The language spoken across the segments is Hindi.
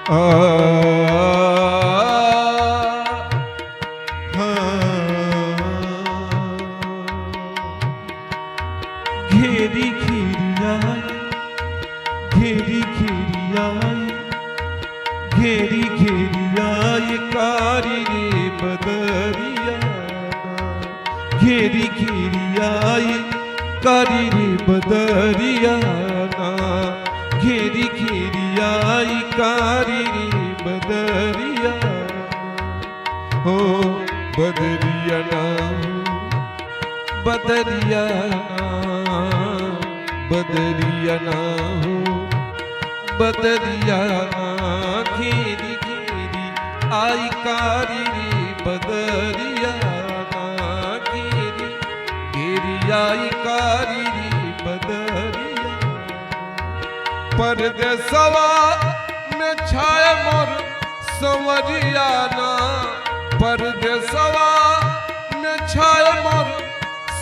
घेरी घेरी आई, घेरी घेरी आई, घेरी घेरी आई कारी रे बदरिया, घेरी घेरी आई कारी रे बदरिया, घेरी घेरी आई कारी रे बदरिया, हो बदरिया ना बदरिया, बदरिया ना हो बदरिया, घेरी घेरी आई कारी रे बदरिया, घेरी घेरी आई कारी रे बदरिया। परदेसवा में छाए मोर संवरिया ना, परदेसवा में छाए मोर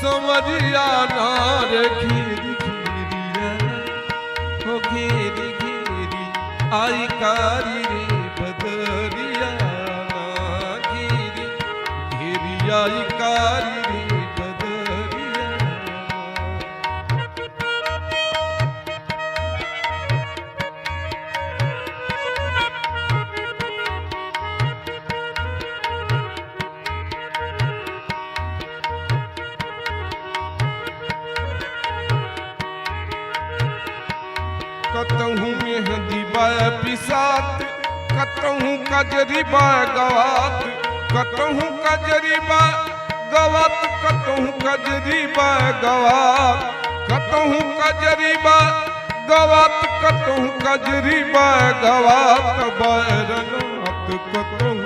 संवरिया ना रे, घेरी घेरी हो घेरी घेरी आई कारी रे बदरिया, घेरी घेरी आई कारी रे बदरिया। कतहूँ मेहंदी बाय पिसात, कतहूँ कजरी बाय गवात, कतहूँ कजरी बाय गवात, कतहूँ कजरी बाय गवात, कतहूँ कजरी बाय गवात, कतहूँ कजरी बाय गवात, बैरनाथ कतहूँ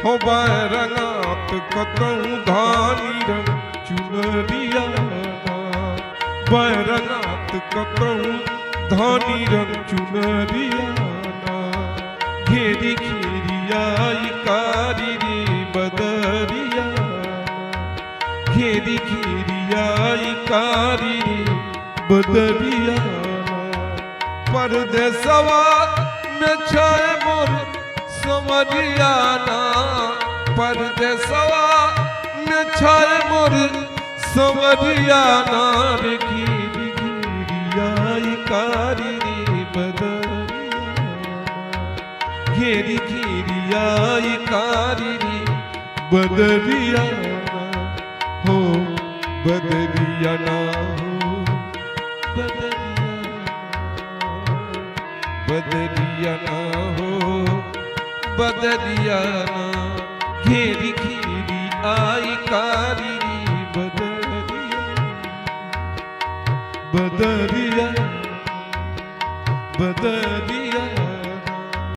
हो बैरनाथ, कतहूँ धानी रंग चुनरिया, बैरनाथ कतहूँ धानी रंग चुनरिया, घेरी घेरी आई कारी रे बदरिया, घेरी घेरी आई कारी रे बदरिया। परदेसवा में छाए मोर संवरिया ना, परदेसवा में छाए मोर संवरिया ना रे, घेरी घेरी आई कारी रे बदरिया, घेरी घेरी आई कारी रे बदरिया, हो बदरिया ना हो बदरिया, बदरिया ना हो बदरिया ना, घेरी घेरी आई कारी रे बदरिया, बदरिया बदरिया।